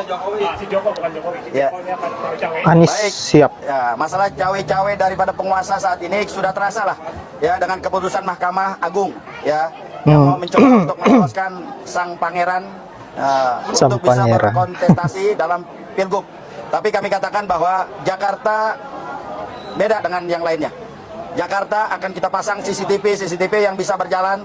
Si Joko bukan Jokowi. Ya. Anies Baik. siap. Ya, masalah cawe-cawe daripada penguasa saat ini sudah terasa lah, ya, dengan keputusan Mahkamah Agung, ya, yang mau mencoba untuk meloloskan sang pangeran Sang untuk bisa pangeran. berkontestasi dalam pilgub. Tapi kami katakan bahwa Jakarta beda dengan yang lainnya. Jakarta akan kita pasang CCTV yang bisa berjalan.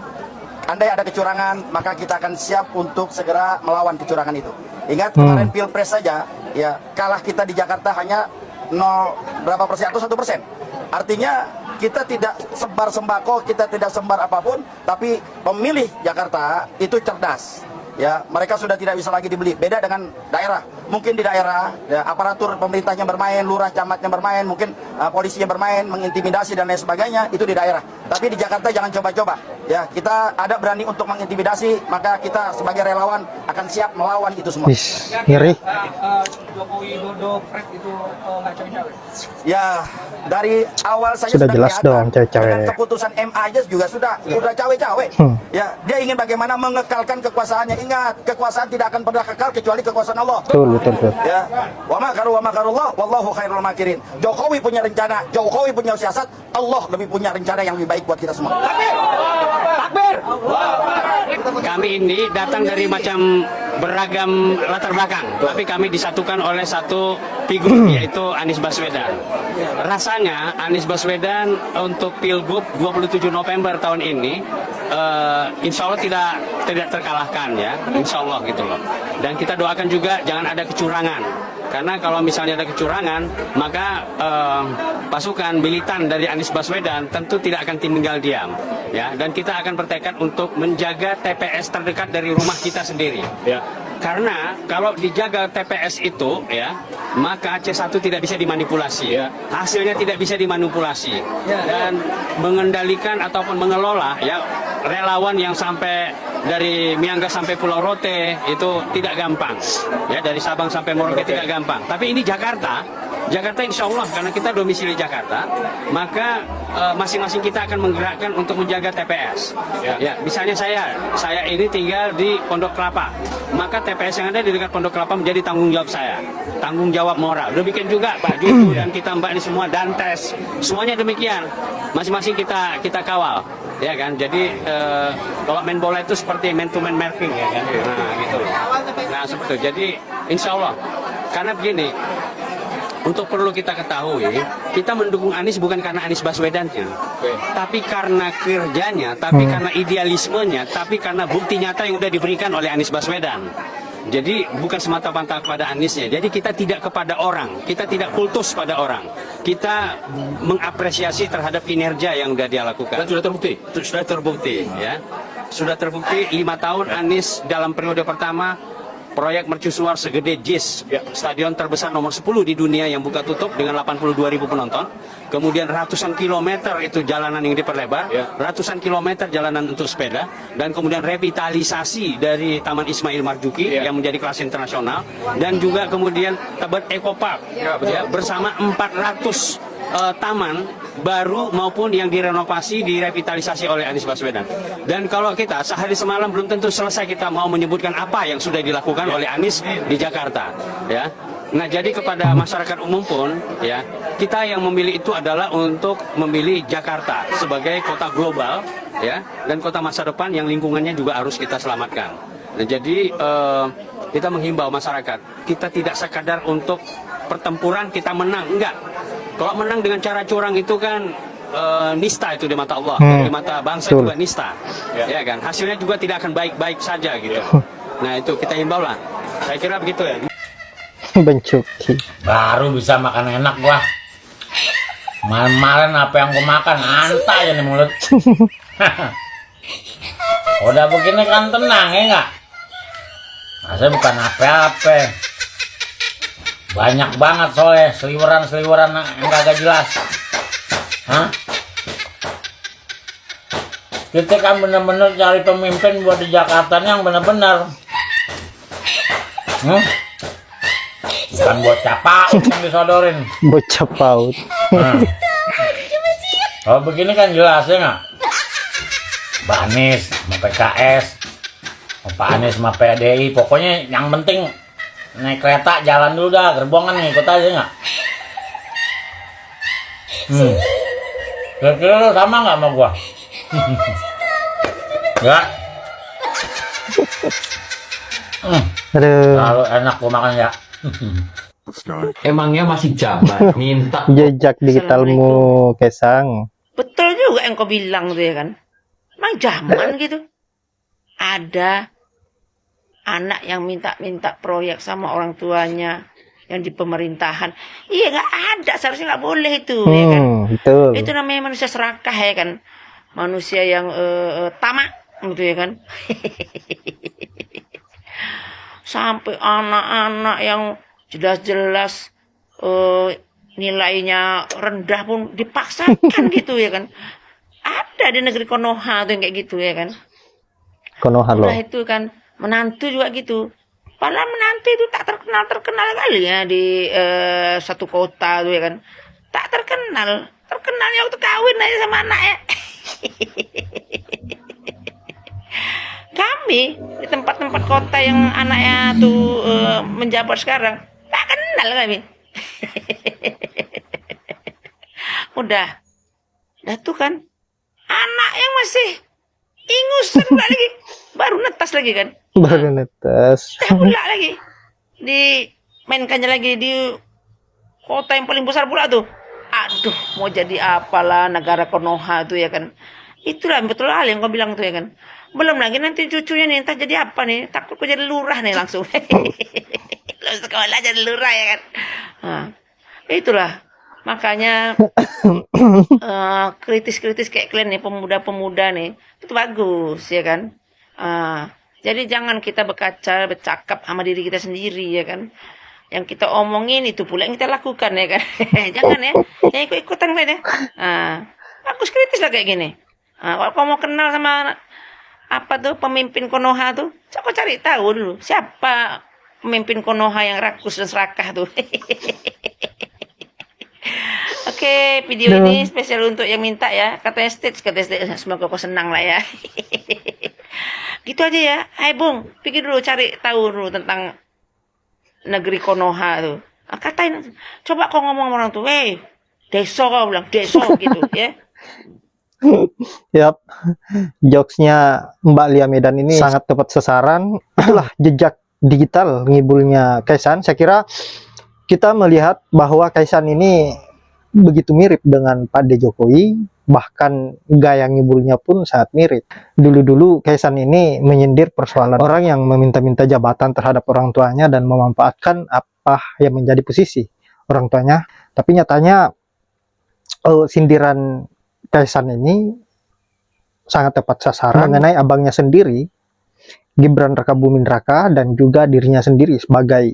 Andai ada kecurangan, maka kita akan siap untuk segera melawan kecurangan itu. Ingat kemarin Pilpres saja, ya, kalah kita di Jakarta hanya 0 berapa persen atau 1%. Artinya kita tidak sebar sembako, kita tidak sebar apapun, tapi pemilih Jakarta itu cerdas. Ya, mereka sudah tidak bisa lagi dibeli. Beda dengan daerah. Mungkin di daerah, ya, aparatur pemerintahnya bermain, lurah camatnya bermain, mungkin polisinya bermain, mengintimidasi dan lain sebagainya, itu di daerah. Tapi di Jakarta jangan coba-coba. Ya, kita ada berani untuk mengintimidasi, maka kita sebagai relawan akan siap melawan itu semua. Ngeri. Jokowi Dodo Pres itu nggak cawe-cawe. Ya, dari awal saja Sudah jelas kelihatan. dong cawe-cawe. Dengan keputusan MA aja juga sudah cawe-cawe. Ya, dia ingin bagaimana mengekalkan kekuasaannya. Ingat, kekuasaan tidak akan pernah kekal kecuali kekuasaan Allah. Betul. Ya, wa makarullah wallahu khairul makirin. Jokowi punya rencana, Jokowi punya siasat, Allah lebih punya rencana yang lebih baik buat kita semua. Takbir. Kami ini datang dari macam beragam latar belakang, tapi kami disatukan oleh satu figur, yaitu Anies Baswedan. Rasanya Anies Baswedan untuk Pilgub 27 November tahun ini insya Allah tidak terkalahkan, ya, insya Allah gitu loh. Dan kita doakan juga jangan ada kecurangan, karena kalau misalnya ada kecurangan, maka pasukan militan dari Anies Baswedan tentu tidak akan tinggal diam, ya. Dan kita akan bertekad untuk menjaga TPS terdekat dari rumah kita sendiri, ya. Karena kalau dijaga TPS itu, ya, maka C1 tidak bisa dimanipulasi, ya. Hasilnya tidak bisa dimanipulasi, dan mengendalikan ataupun mengelola, ya, relawan yang sampai dari Miangas sampai Pulau Rote itu tidak gampang, ya, dari Sabang sampai Merauke tidak gampang. Tapi ini Jakarta insya Allah, karena kita domisili Jakarta, maka masing-masing kita akan menggerakkan untuk menjaga TPS. Ya, misalnya saya ini tinggal di Pondok Kelapa, maka TPS yang ada di dekat Pondok Kelapa menjadi tanggung jawab saya, tanggung jawab moral. Demikian juga Pak Juju dan kita Mbak ini semua, Dantes, semuanya demikian. Masing-masing kita kawal, ya kan. Jadi kalau main bola itu seperti man to man marking, ya kan. Nah gitu. Nah seperti itu. Jadi insya Allah, karena begini. Untuk perlu kita ketahui, kita mendukung Anies bukan karena Anies Baswedannya, tapi karena kerjanya, tapi karena idealismenya, tapi karena bukti nyata yang sudah diberikan oleh Anies Baswedan. Jadi bukan semata-mata kepada Aniesnya. Jadi kita tidak kepada orang, kita tidak kultus pada orang. Kita mengapresiasi terhadap kinerja yang sudah dia lakukan. Dan sudah terbukti. Sudah terbukti, ya. Sudah terbukti 5 tahun Anies dalam periode pertama. Proyek mercusuar segede JIS, stadion terbesar nomor 10 di dunia yang buka tutup dengan 82.000 penonton. Kemudian ratusan kilometer itu jalanan yang diperlebar, ratusan kilometer jalanan untuk sepeda, dan kemudian revitalisasi dari Taman Ismail Marzuki yang menjadi kelas internasional, dan juga kemudian Tebet Eco Park bersama 400 taman baru maupun yang direnovasi, direvitalisasi oleh Anies Baswedan. Dan kalau kita sehari semalam belum tentu selesai kita mau menyebutkan apa yang sudah dilakukan oleh Anies di Jakarta, ya. Nah, jadi kepada masyarakat umum pun, ya, kita yang memilih itu adalah untuk memilih Jakarta sebagai kota global, ya, dan kota masa depan yang lingkungannya juga harus kita selamatkan. Nah, jadi kita menghimbau masyarakat, kita tidak sekadar untuk pertempuran kita menang, enggak. Kalau menang dengan cara curang itu kan nista itu di mata Allah, di mata bangsa juga nista, ya kan. Hasilnya juga tidak akan baik-baik saja gitu. Nah itu kita himbau lah. Saya kira begitu ya. Bencuki. Baru bisa makan enak gua. Malam-malam apa yang gua makan antai ya nih mulut. Udah begini kan tenang ya enggak? Nah, saya bukan apa-apa. Banyak banget soalnya seliweran yang kagak jelas. Hah? Kita kan bener-bener cari pemimpin buat di Jakarta yang bener-bener. Bukan buat capaut yang disodorin. Bocah paut. Kalau begini kan jelas ya nggak? Pak Anies sama PKS, Pak Anies sama PDI, pokoknya yang penting naik kereta jalan dulu dah, gerbong kan ngikut aja nggak? Kira-kira lu sama nggak sama gua? Enggak. Aduh, Terlalu enak gua makan ya. Emangnya masih zaman minta jejak digitalmu, Kaisang. Betul juga yang kau bilang tuh ya kan. Emang zaman gitu. Ada anak yang minta-minta proyek sama orang tuanya yang di pemerintahan. Iya nggak ada, seharusnya nggak boleh itu ya kan. Betul. Itu namanya manusia serakah ya kan. Manusia yang tamak gitu ya kan. Sampai anak-anak yang jelas-jelas nilainya rendah pun dipaksakan gitu ya kan. Ada di negeri Konoha tuh yang kayak gitu ya kan. Konoha lo. Udah itu kan menantu juga gitu. Padahal menantu itu tak terkenal kali ya di satu kota tuh ya kan. Tak terkenal. Terkenalnya waktu kawin aja sama anaknya. Kami di tempat-tempat kota yang anaknya tuh menjabat sekarang tak kenal kami. Udah tuh kan anak yang masih ingusan pula lagi, baru netas lagi kan. Baru netes. Dah pula lagi dimainkannya lagi di kota yang paling besar pula tuh. Aduh, mau jadi apalah negara Konoha tuh ya kan. Itulah betul hal yang kau bilang tuh ya kan. Belum lagi nanti cucunya nih entah jadi apa nih. Takut kau jadi lurah nih langsung. Lu sekolah jadi lurah ya kan. Nah, itulah makanya kritis-kritis kayak kalian nih, pemuda-pemuda nih, itu bagus ya kan. Jadi jangan kita bercakap sama diri kita sendiri ya kan. Yang kita omongin itu pula yang kita lakukan ya kan. Jangan ya ikut-ikutan kalian ya. Bagus kritis lah kayak gini. Kalau kau mau kenal sama apa tuh pemimpin Konoha tuh, coba cari tahu dulu siapa pemimpin Konoha yang rakus dan serakah tuh. Oke, video ini spesial untuk yang minta ya. Katanya Stitch, semoga kau senang lah ya. Gitu aja ya. Hai Bung, pikir dulu, cari tahu dulu tentang negeri Konoha tuh. Katain, coba kau ngomong orang tuh, deso, kau bilang deso gitu ya. Yap, jokesnya Mbak Lia Medan ini sangat tepat sasaran. Itulah jejak digital ngibulnya Kaisan. Saya kira kita melihat bahwa Kaisan ini begitu mirip dengan Pak D. Jokowi, bahkan gaya ngibulnya pun sangat mirip. Dulu-dulu Kaisan ini menyindir persoalan orang yang meminta-minta jabatan terhadap orang tuanya dan memanfaatkan apa yang menjadi posisi orang tuanya. Tapi nyatanya sindiran Kaisan ini sangat tepat sasaran mengenai abangnya sendiri, Gibran Rakabuming Raka, dan juga dirinya sendiri sebagai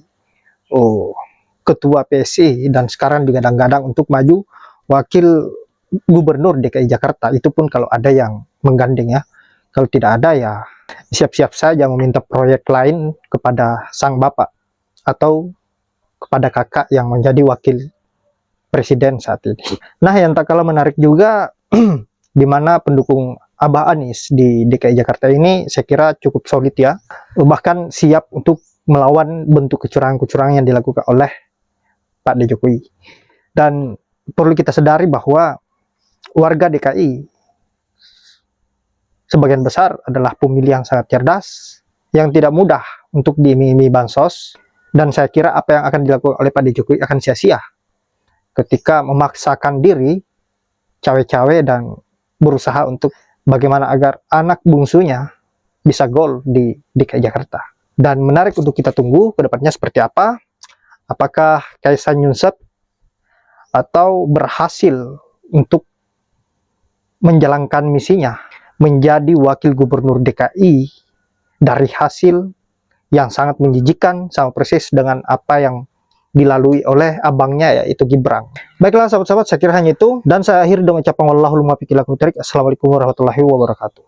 ketua PSI dan sekarang digadang-gadang untuk maju wakil gubernur DKI Jakarta. Itu pun kalau ada yang menggandeng ya. Kalau tidak ada ya siap-siap saja meminta proyek lain kepada sang bapak atau kepada kakak yang menjadi wakil presiden saat ini. Nah, yang tak kalah menarik juga di mana pendukung Abah Anies di DKI Jakarta ini saya kira cukup solid ya, bahkan siap untuk melawan bentuk kecurangan-kecurangan yang dilakukan oleh Pak D. Jokowi. Dan perlu kita sadari bahwa warga DKI sebagian besar adalah pemilih yang sangat cerdas, yang tidak mudah untuk diiming-imingi bansos, dan saya kira apa yang akan dilakukan oleh Pak D. Jokowi akan sia-sia ketika memaksakan diri cawe-cawe dan berusaha untuk bagaimana agar anak bungsunya bisa gol di DKI Jakarta. Dan menarik untuk kita tunggu ke depannya seperti apa. Apakah Kaisan nyunsep atau berhasil untuk menjalankan misinya menjadi wakil gubernur DKI dari hasil yang sangat menjijikan sama persis dengan apa yang dilalui oleh abangnya, yaitu Gibran. Baiklah sahabat-sahabat, saya kira hanya itu, dan saya akhiri dengan ucapan wallahul muwaffiq ila aqwamit thoriq. Assalamualaikum warahmatullahi wabarakatuh.